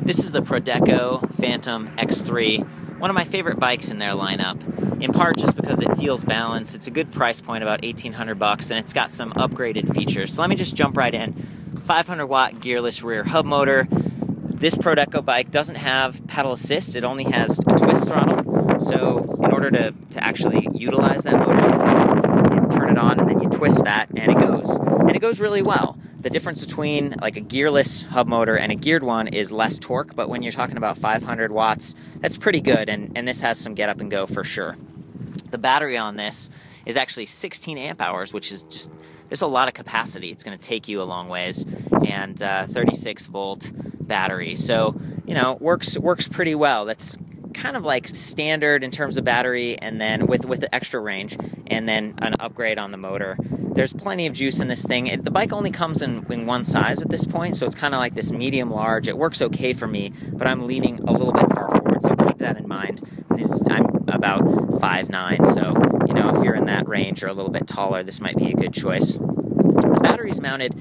This is the Prodeco Phantom X3, one of my favorite bikes in their lineup, in part just because it feels balanced. It's a good price point, about $1,800, and it's got some upgraded features. So let me just jump right in. 500-watt gearless rear hub motor. This Prodeco bike doesn't have pedal assist, it only has a twist throttle. So in order to actually utilize that motor, you turn it on and then you twist that and it goes. And it goes really well. The difference between like a gearless hub motor and a geared one is less torque, but when you're talking about 500 watts, that's pretty good, and this has some get up and go for sure. The battery on this is actually 16 amp hours, which is just, there's a lot of capacity. It's going to take you a long ways, and 36 volt battery. So, you know, works pretty well. That's kind of like standard in terms of battery, and then with the extra range, and then an upgrade on the motor. There's plenty of juice in this thing. The bike only comes in one size at this point, so it's kind of like this medium large. It works okay for me, but I'm leaning a little bit far forward, so keep that in mind. I'm about 5'9", so you know, if you're in that range or a little bit taller, this might be a good choice. The battery's mounted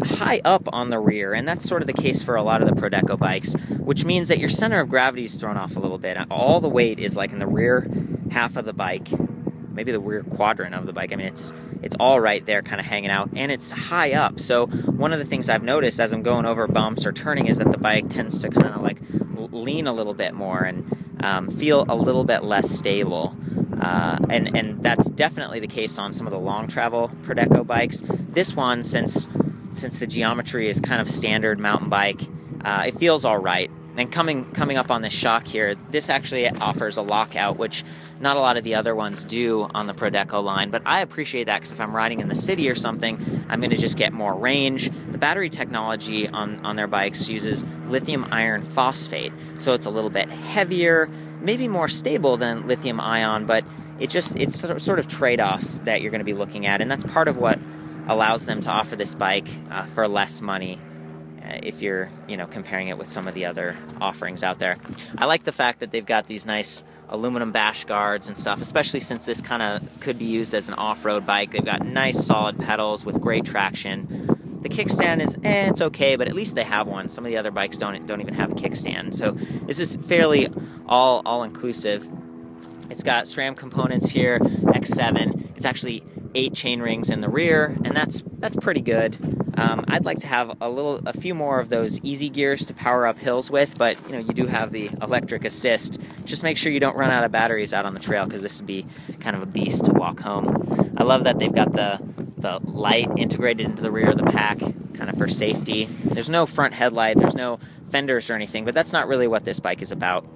high up on the rear, and that's sort of the case for a lot of the Prodeco bikes, which means that your center of gravity is thrown off a little bit. All the weight is like in the rear half of the bike, maybe the rear quadrant of the bike. I mean, it's all right there, kind of hanging out, and it's high up. So one of the things I've noticed as I'm going over bumps or turning is that the bike tends to kind of like lean a little bit more and feel a little bit less stable. And that's definitely the case on some of the long travel Prodeco bikes. This one, since the geometry is kind of standard mountain bike, it feels all right. And coming up on this shock here, this actually offers a lockout, which not a lot of the other ones do on the Prodeco line, but I appreciate that because if I'm riding in the city or something, I'm going to just get more range. The battery technology on their bikes uses lithium iron phosphate, so it's a little bit heavier, maybe more stable than lithium ion, but it's sort of trade-offs that you're going to be looking at, and that's part of what allows them to offer this bike for less money. If you're, you know, comparing it with some of the other offerings out there. I like the fact that they've got these nice aluminum bash guards and stuff, especially since this kind of could be used as an off-road bike. They've got nice solid pedals with great traction. The kickstand is, it's okay, but at least they have one. Some of the other bikes don't even have a kickstand. So this is fairly all-inclusive. It's got SRAM components here, X7. It's actually 8 chain rings in the rear, and that's pretty good. I'd like to have a few more of those easy gears to power up hills with, but you know, you do have the electric assist. Just make sure you don't run out of batteries out on the trail, because this would be kind of a beast to walk home. I love that they've got the light integrated into the rear of the pack, kind of for safety. There's no front headlight, there's no fenders or anything, but that's not really what this bike is about.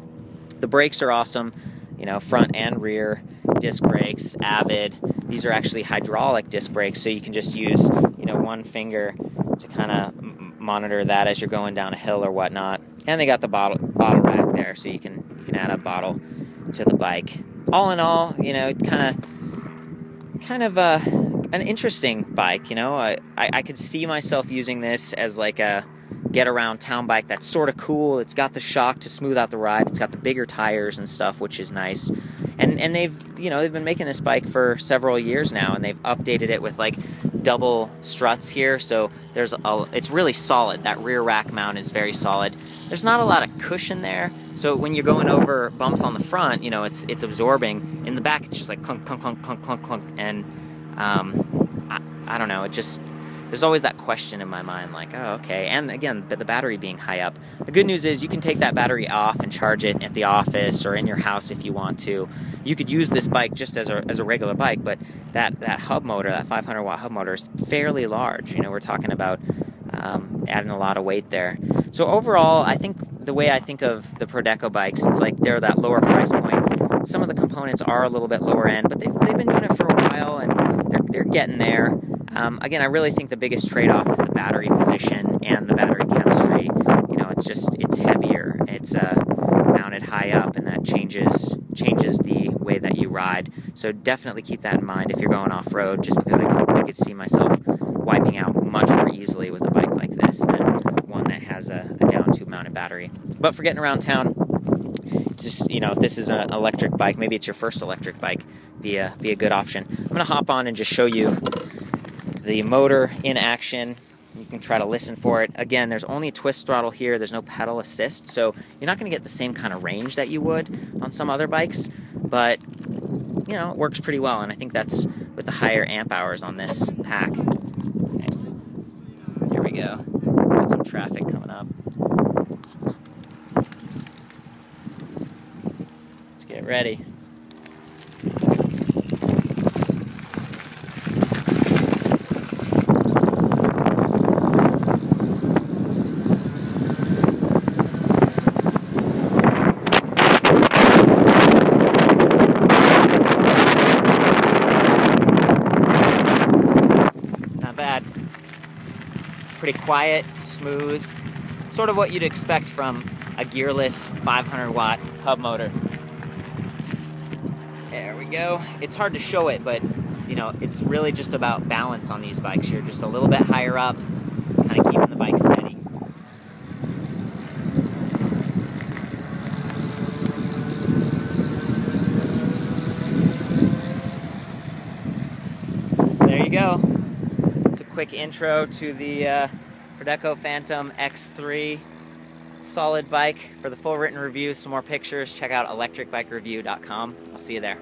The brakes are awesome, you know, front and rear disc brakes, Avid. These are actually hydraulic disc brakes, so you can just use, you know, one finger to kind of monitor that as you're going down a hill or whatnot. And they got the bottle rack there, so you can add a bottle to the bike. All in all, you know, kind of an interesting bike. You know, I could see myself using this as like a get around town bike that's sort of cool. It's got the shock to smooth out the ride. It's got the bigger tires and stuff, which is nice. And they've been making this bike for several years now, and they've updated it with like double struts here, so it's really solid. That rear rack mount is very solid. There's not a lot of cushion there, so when you're going over bumps on the front, you know, it's absorbing. In the back, it's just like clunk, clunk, clunk, clunk, clunk, clunk, and I don't know, there's always that question in my mind, like, oh, okay. And again, the battery being high up. The good news is you can take that battery off and charge it at the office or in your house if you want to. You could use this bike just as a regular bike, but that hub motor, that 500-watt hub motor, is fairly large. You know, we're talking about adding a lot of weight there. So overall, I think the way I think of the Prodeco bikes, it's like they're that lower price point. Some of the components are a little bit lower end, but they've been doing it for a while, and they're getting there. Again, I really think the biggest trade-off is the battery position and the battery chemistry. You know, it's heavier, it's mounted high up, and that changes the way that you ride. So definitely keep that in mind if you're going off-road, just because I could see myself wiping out much more easily with a bike like this than one that has a down tube mounted battery. But for getting around town, just, you know, if this is an electric bike, maybe it's your first electric bike, be a good option. I'm going to hop on and just show you the motor in action. You can try to listen for it. Again, there's only a twist throttle here. There's no pedal assist, so you're not going to get the same kind of range that you would on some other bikes, but you know, it works pretty well, and I think that's with the higher amp hours on this pack. Okay. Here we go. Got some traffic coming up. Let's get ready. Bad. Pretty quiet, smooth, sort of what you'd expect from a gearless 500-watt hub motor. There we go. It's hard to show it, but you know, it's really just about balance on these bikes. You're just a little bit higher up, kind of keeping the bike steady. So there you go. Quick intro to the ProdecoTech Phantom X3. Solid bike. For the full written review, some more pictures, check out ElectricBikeReview.com. I'll see you there.